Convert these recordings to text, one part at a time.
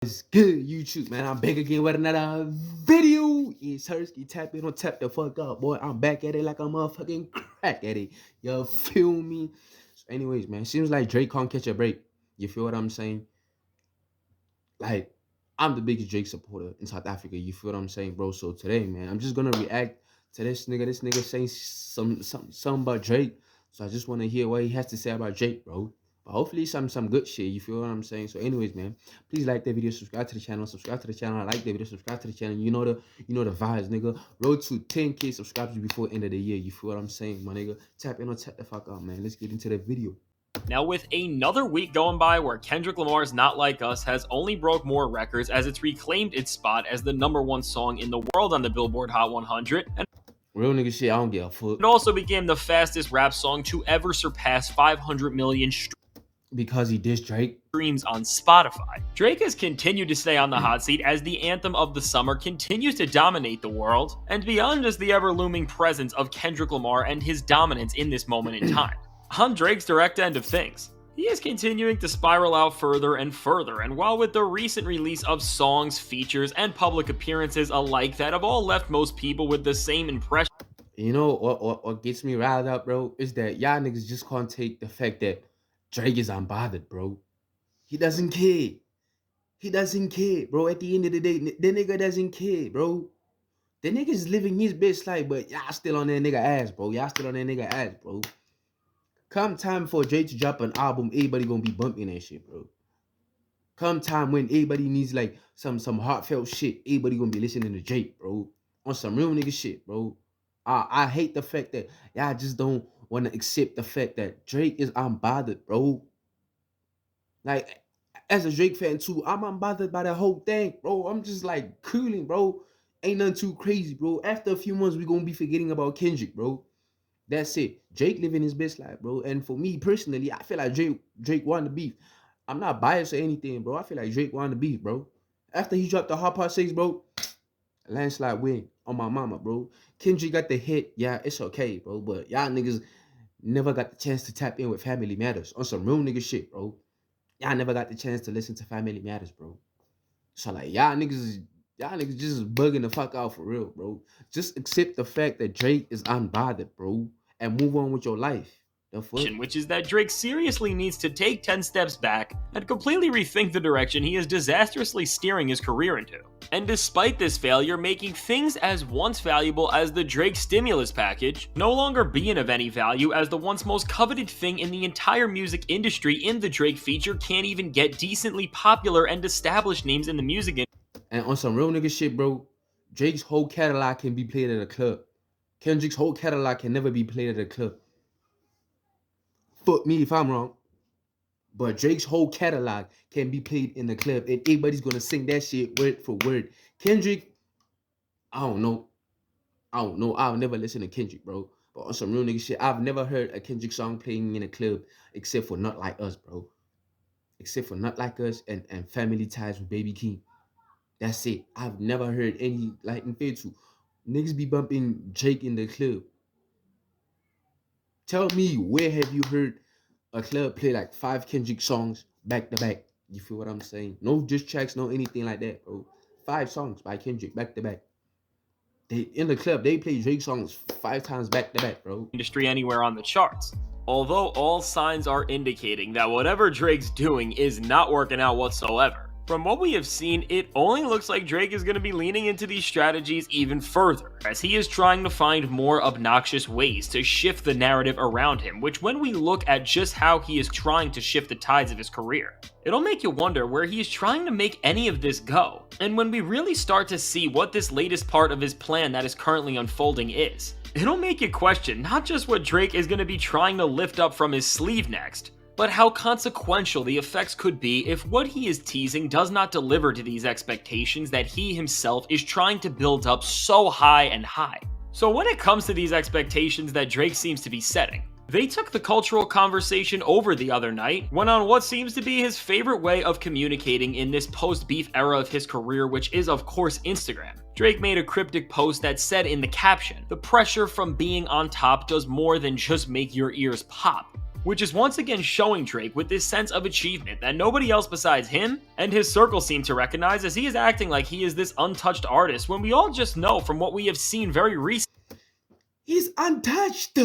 It's good, YouTube, man. I'm back again with another video. It's Hersky. Tap in on tap the fuck up, boy. I'm back at it like a motherfucking crack at it. You feel me? So anyways, man, seems like Drake can't catch a break. You feel what I'm saying? Like, I'm the biggest Drake supporter in South Africa. You feel what I'm saying, bro? So today, man, I'm just gonna react to this nigga. This nigga saying something about Drake. So I just want to hear what he has to say about Drake, bro. But hopefully some good shit. You feel what I'm saying? So anyways, man, please like the video, subscribe to the channel, like the video, subscribe to the channel. You know the vibes, nigga. Road to 10K subscribers before the end of the year. You feel what I'm saying, my nigga? Tap in or tap the fuck out, man. Let's get into the video. Now, with another week going by where Kendrick Lamar's Not Like Us has only broke more records as it's reclaimed its spot as the #1 song in the world on the Billboard Hot 100, and Real nigga shit, I don't give a fuck. it also became the fastest rap song to ever surpass 500 million because he dissed Drake. Streams on Spotify. Drake has continued to stay on the hot seat as the anthem of the summer continues to dominate the world, and beyond just the ever-looming presence of Kendrick Lamar and his dominance in this moment in time. On Drake's direct end of things, he is continuing to spiral out further and further, and while with the recent release of songs, features, and public appearances alike that have all left most people with the same impression. You know what gets me riled up, bro, is that y'all niggas just can't take the fact that Drake is unbothered, bro. He doesn't care. He doesn't care, bro. At the end of the day, the nigga doesn't care, bro. The nigga's living his best life, but y'all still on that nigga ass, bro. Y'all still on that nigga ass, bro. Come time for Drake to drop an album, everybody gonna be bumping that shit, bro. Come time when everybody needs like some heartfelt shit, everybody gonna be listening to Drake, bro. On some real nigga shit, bro. I hate the fact that y'all just don't want to accept the fact that Drake is unbothered, bro. Like, as a Drake fan too, I'm unbothered by the whole thing, bro. I'm just like cooling, bro. Ain't nothing too crazy, bro. After a few months, we gonna be forgetting about Kendrick, bro. That's it. Drake living his best life, bro. And for me personally, I feel like Drake won the beef. I'm not biased or anything, bro. I feel like Drake won the beef, bro. After he dropped the Hot Part 6, bro, landslide win on my mama, bro. Kendrick got the hit. Yeah, it's okay, bro. But y'all niggas never got the chance to tap in with Family Matters on some real nigga shit, bro. Y'all never got the chance to listen to Family Matters, bro. So like y'all niggas just bugging the fuck out for real, bro. Just accept the fact that Drake is unbothered, bro, and move on with your life. The fuck? Which is that Drake seriously needs to take 10 steps back and completely rethink the direction he is disastrously steering his career into. And despite this failure, making things as once valuable as the Drake stimulus package no longer being of any value, as the once most coveted thing in the entire music industry in the Drake feature can't even get decently popular and established names in the music industry. And on some real nigga shit, bro, Drake's whole catalog can be played at a club. Kendrick's whole catalog can never be played at a club. Fuck me if I'm wrong. But Drake's whole catalog can be played in the club, and everybody's gonna sing that shit word for word. Kendrick, I don't know. I'll never listen to Kendrick, bro. But on some real nigga shit, I've never heard a Kendrick song playing in a club except for Not Like Us, bro. Except for Not Like Us and Family Ties with Baby King. That's it. I've never heard any, like, in Fetu. Niggas be bumping Drake in the club. Tell me, where have you heard a club play like 5 Kendrick songs back to back? You feel what I'm saying? No diss tracks, no anything like that, bro. 5 songs by Kendrick back to back. They in the club, they play Drake songs 5 times back to back, bro. Industry anywhere on the charts. Although all signs are indicating that whatever Drake's doing is not working out whatsoever. From what we have seen, it only looks like Drake is going to be leaning into these strategies even further, as he is trying to find more obnoxious ways to shift the narrative around him, which when we look at just how he is trying to shift the tides of his career, it'll make you wonder where he is trying to make any of this go. And when we really start to see what this latest part of his plan that is currently unfolding is, it'll make you question not just what Drake is going to be trying to lift up from his sleeve next, but how consequential the effects could be if what he is teasing does not deliver to these expectations that he himself is trying to build up so high and high. So when it comes to these expectations that Drake seems to be setting, they took the cultural conversation over the other night, went on what seems to be his favorite way of communicating in this post-beef era of his career, which is of course Instagram. Drake made a cryptic post that said in the caption, "The pressure from being on top does more than just make your ears pop." which is once again showing Drake with this sense of achievement that nobody else besides him and his circle seem to recognize, as he is acting like he is this untouched artist when we all just know from what we have seen very recently. He's untouched.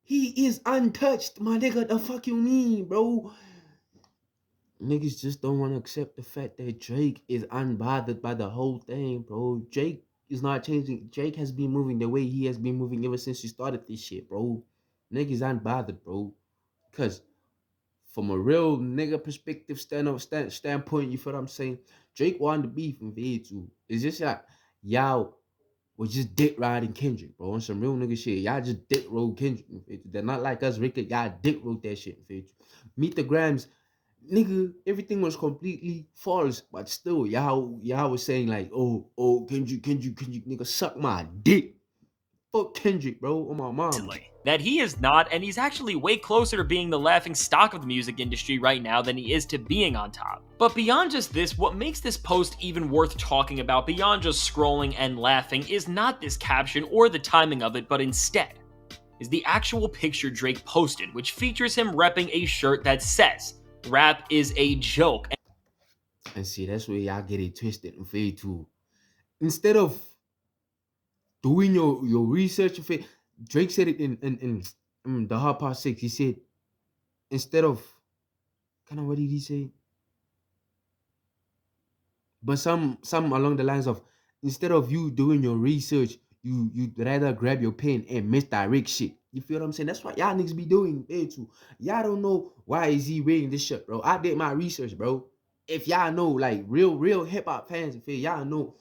He is untouched, my nigga. The fuck you mean, bro? Niggas just don't want to accept the fact that Drake is unbothered by the whole thing, bro. Drake is not changing. Drake has been moving the way he has been moving ever since he started this shit, bro. Niggas unbothered, bro. Cause from a real nigga perspective standpoint, you feel what I'm saying? Drake wanted to beef in V2. It's just like y'all was just dick riding Kendrick, bro. On some real nigga shit. Y'all just dick rode Kendrick in V2. They're not like us, Rick. Y'all dick rode that shit in V2. Meet the Grams. Nigga, everything was completely false, but still, y'all was saying like, oh, Kendrick, nigga, suck my dick. Fuck Kendrick, bro, on my mom. That he is not, and he's actually way closer to being the laughing stock of the music industry right now than he is to being on top. But beyond just this, what makes this post even worth talking about beyond just scrolling and laughing is not this caption or the timing of it, but instead is the actual picture Drake posted, which features him repping a shirt that says, "Rap is a joke." And see, that's where y'all get it twisted and fade too. Instead of doing your research, Drake said it in the Hot Part 6. He said, instead of, what did he say? But some along the lines of, instead of you doing your research, you'd rather grab your pen and misdirect shit. You feel what I'm saying? That's what y'all niggas be doing, too. Y'all don't know why is he wearing this shirt, bro. I did my research, bro. If y'all know, like, real hip-hop fans, y'all know,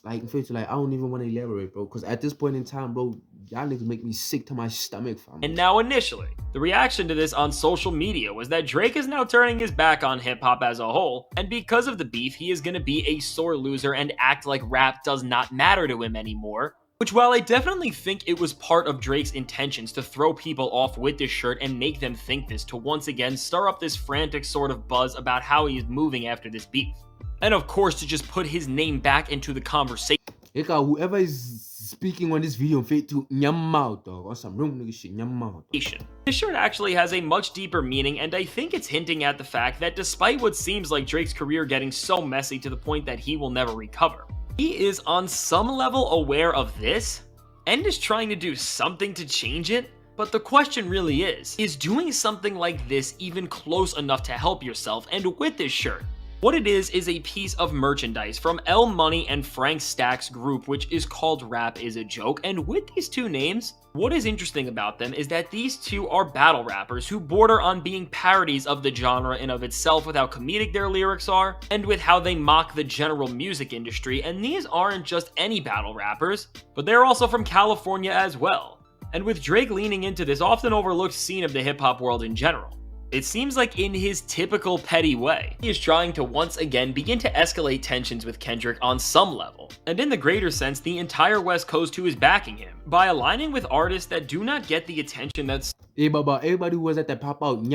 like, I don't even want to elaborate, bro. Because at this point in time, bro, y'all niggas make me sick to my stomach, fam. And now initially, the reaction to this on social media was that Drake is now turning his back on hip-hop as a whole, and because of the beef, he is going to be a sore loser and act like rap does not matter to him anymore. Which, while I definitely think it was part of Drake's intentions to throw people off with this shirt and make them think this to once again stir up this frantic sort of buzz about how he is moving after this beef. And of course, to just put his name back into the conversation. Whoever is speaking on this video, fake to nyam dog, or some room nigga shit, nyam. This shirt actually has a much deeper meaning, and I think it's hinting at the fact that despite what seems like Drake's career getting so messy to the point that he will never recover, he is on some level aware of this and is trying to do something to change it. But the question really is doing something like this even close enough to help yourself? And with this shirt, what it is a piece of merchandise from L Money and Frank Stack's group, which is called Rap is a Joke. And with these two names, what is interesting about them is that these two are battle rappers who border on being parodies of the genre in of itself with how comedic their lyrics are, and with how they mock the general music industry. And these aren't just any battle rappers, but they're also from California as well. And with Drake leaning into this often overlooked scene of the hip-hop world in general, it seems like in his typical petty way, he is trying to once again begin to escalate tensions with Kendrick on some level. And in the greater sense, the entire West Coast who is backing him, by aligning with artists that do not get the attention that everybody who was at that pop out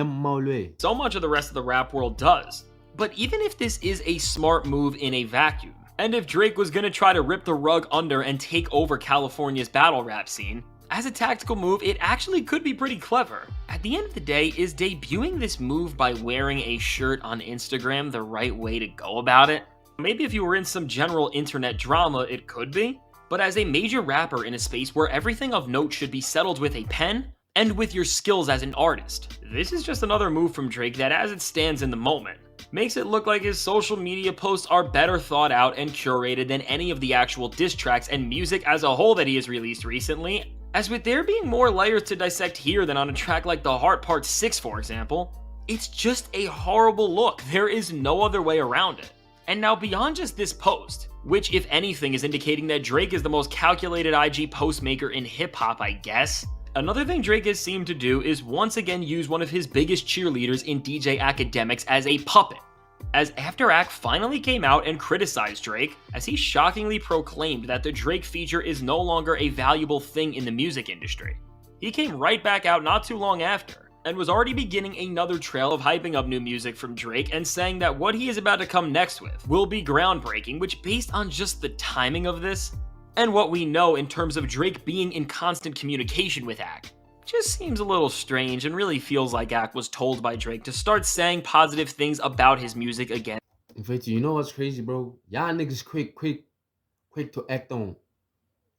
so much of the rest of the rap world does. But even if this is a smart move in a vacuum, and if Drake was gonna try to rip the rug under and take over California's battle rap scene, as a tactical move, it actually could be pretty clever. At the end of the day, is debuting this move by wearing a shirt on Instagram the right way to go about it? Maybe if you were in some general internet drama, it could be. But as a major rapper in a space where everything of note should be settled with a pen, and with your skills as an artist, this is just another move from Drake that, as it stands in the moment, makes it look like his social media posts are better thought out and curated than any of the actual diss tracks and music as a whole that he has released recently. As with there being more layers to dissect here than on a track like The Heart Part 6, for example, it's just a horrible look. There is no other way around it. And now beyond just this post, which if anything is indicating that Drake is the most calculated IG post maker in hip-hop, I guess, another thing Drake has seemed to do is once again use one of his biggest cheerleaders in DJ Academics as a puppet. As After Act finally came out and criticized Drake, as he shockingly proclaimed that the Drake feature is no longer a valuable thing in the music industry. He came right back out not too long after, and was already beginning another trail of hyping up new music from Drake and saying that what he is about to come next with will be groundbreaking, which based on just the timing of this, and what we know in terms of Drake being in constant communication with Act, just seems a little strange and really feels like Ack was told by Drake to start saying positive things about his music again. In fact, you know what's crazy, bro? Y'all niggas quick to act on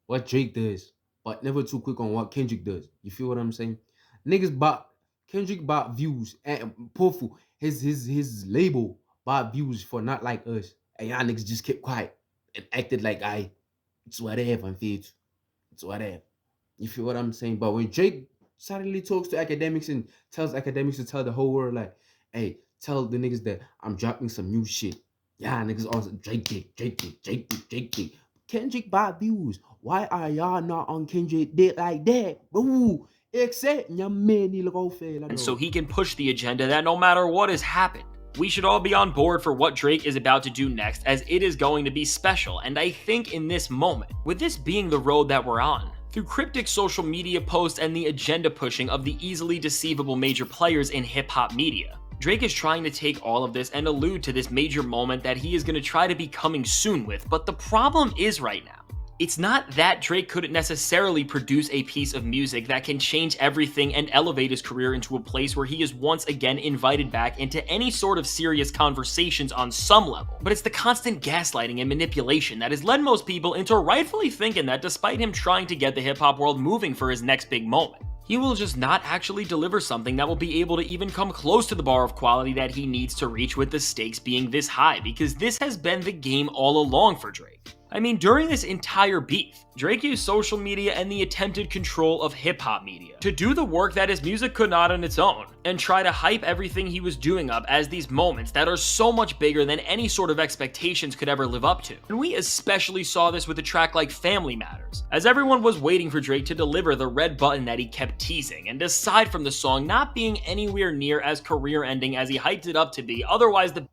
what Drake does, but never too quick on what Kendrick does. You feel what I'm saying? Niggas bought Kendrick bought views and Pofu, his label bought views for not like us. And y'all niggas just kept quiet and acted like it's whatever and feel it's whatever. You feel what I'm saying? But when Drake suddenly talks to academics and tells academics to tell the whole world, like, hey, tell the niggas that I'm dropping some new shit. Yeah, niggas also Drake dick. Kendrick bought views. Why are y'all not on Kendrick dick like that? Bro, except your man look all fair. And so he can push the agenda that no matter what has happened, we should all be on board for what Drake is about to do next, as it is going to be special. And I think in this moment, with this being the road that we're on, through cryptic social media posts and the agenda pushing of the easily deceivable major players in hip-hop media, Drake is trying to take all of this and allude to this major moment that he is going to try to be coming soon with. But the problem is right now, it's not that Drake couldn't necessarily produce a piece of music that can change everything and elevate his career into a place where he is once again invited back into any sort of serious conversations on some level. But it's the constant gaslighting and manipulation that has led most people into rightfully thinking that despite him trying to get the hip-hop world moving for his next big moment, he will just not actually deliver something that will be able to even come close to the bar of quality that he needs to reach, with the stakes being this high, because this has been the game all along for Drake. I mean, during this entire beef, Drake used social media and the attempted control of hip-hop media to do the work that his music could not on its own, and try to hype everything he was doing up as these moments that are so much bigger than any sort of expectations could ever live up to. And we especially saw this with a track like Family Matters, as everyone was waiting for Drake to deliver the red button that he kept teasing, and aside from the song not being anywhere near as career-ending as he hyped it up to be, otherwise the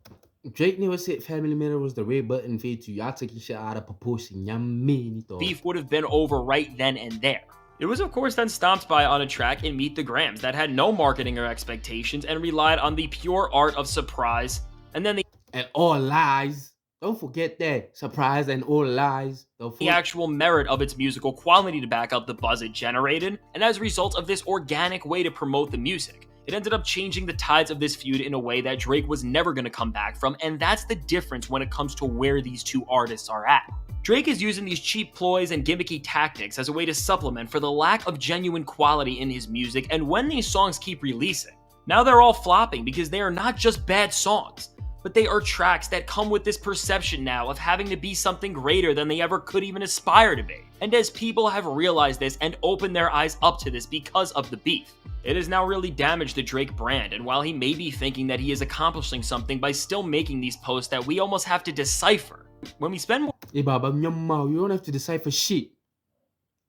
Drake never said Family Matter was the red button for you. Y'all taking shit out of proportion. Y'all mean it. beef would have been over right then and there. It was of course then stomped by on a track in Meet the Grams that had no marketing or expectations and relied on the pure art of surprise, and then And all lies. Don't forget that. Surprise and all lies. the actual merit of its musical quality to back up the buzz it generated. And as a result of this organic way to promote the music, it ended up changing the tides of this feud in a way that Drake was never going to come back from, and that's the difference when it comes to where these two artists are at. Drake is using these cheap ploys and gimmicky tactics as a way to supplement for the lack of genuine quality in his music, and when these songs keep releasing, now they're all flopping because they are not just bad songs, but they are tracks that come with this perception now of having to be something greater than they ever could even aspire to be. And as people have realized this and opened their eyes up to this because of the beef, it has now really damaged the Drake brand, and while he may be thinking that he is accomplishing something by still making these posts that we almost have to decipher, when we spend Hey, Baba, you don't have to decipher shit.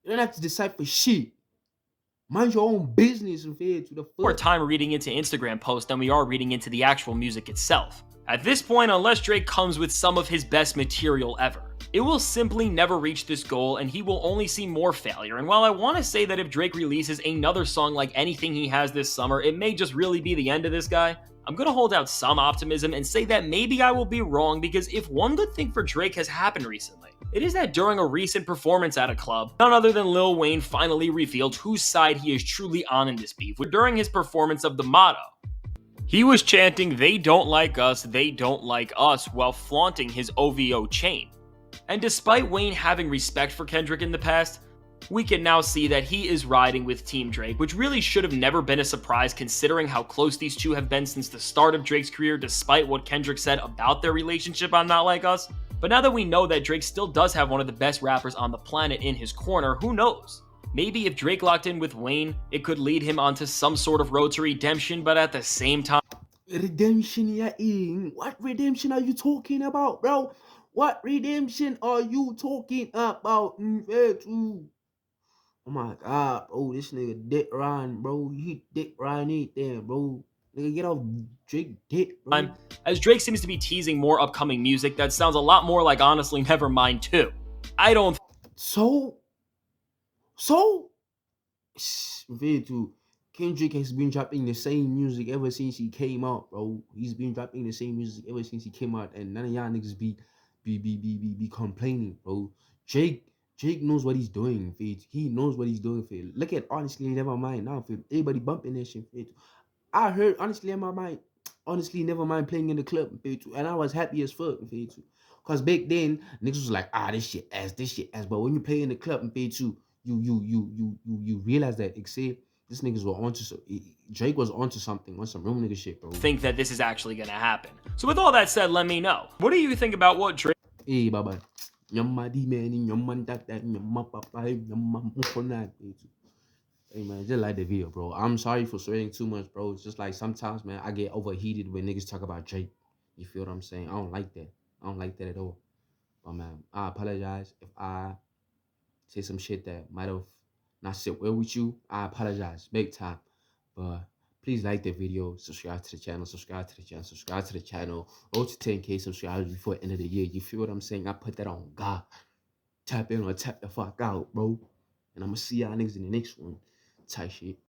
You don't have to decipher shit. Mind your own business and fade to the more foot. time reading into Instagram posts than we are reading into the actual music itself. At this point, unless Drake comes with some of his best material ever, it will simply never reach this goal, and he will only see more failure. And while I want to say that if Drake releases another song like anything he has this summer, it may just really be the end of this guy, I'm going to hold out some optimism and say that maybe I will be wrong, because if one good thing for Drake has happened recently, it is that during a recent performance at a club, none other than Lil Wayne finally revealed whose side he is truly on in this beef. During his performance of the motto, he was chanting, "They don't like us, they don't like us," while flaunting his OVO chain. And despite Wayne having respect for Kendrick in the past, we can now see that he is riding with Team Drake, which really should have never been a surprise considering how close these two have been since the start of Drake's career, despite what Kendrick said about their relationship on Not Like Us. But now that we know that Drake still does have one of the best rappers on the planet in his corner, who knows? Maybe if Drake locked in with Wayne, it could lead him onto some sort of road to redemption, but at the same time, Redemption, yeah, what redemption are you talking about, bro? What redemption are you talking about? Oh my god, bro, this nigga Dick Ryan, bro. He Dick Ryan ain't there, bro. Nigga, get off Drake dick, bro. as Drake seems to be teasing more upcoming music that sounds a lot more like Honestly Nevermind 2. I don't So, compared to Kendrick has been dropping the same music ever since he came out, bro. He's been dropping the same music ever since he came out, and none of y'all niggas be complaining, bro. Drake Drake knows what he's doing, feel. He knows what he's doing, feel. Look at Honestly Nevermind now, feel. Everybody bumping that shit, feel. I heard Honestly in my mind, Honestly Nevermind playing in the club, feel, and I was happy as fuck, feel. Cause back then, niggas was like, this shit ass. But when you play in the club, feel, you realize that, say, this niggas were onto so Drake was onto something, on some real nigga shit, bro. Think that this is actually going to happen. So with all that said, let me know. What do you think about what Drake Hey, baba. Nyama di man, nyama that, nyama papa, nyama mukona. Hey man, just like the video, bro. I'm sorry for swearing too much, bro. It's just like sometimes, man, I get overheated when niggas talk about Drake. You feel what I'm saying? I don't like that. I don't like that at all. But man, I apologize if I say some shit that might have not sit well with you. I apologize, big time. But please like the video, subscribe to the channel, subscribe to the channel, subscribe to the channel. Road to 10K subscribers before the end of the year. You feel what I'm saying? I put that on God. Tap in or tap the fuck out, bro. And I'm gonna see y'all niggas in the next one. Type shit.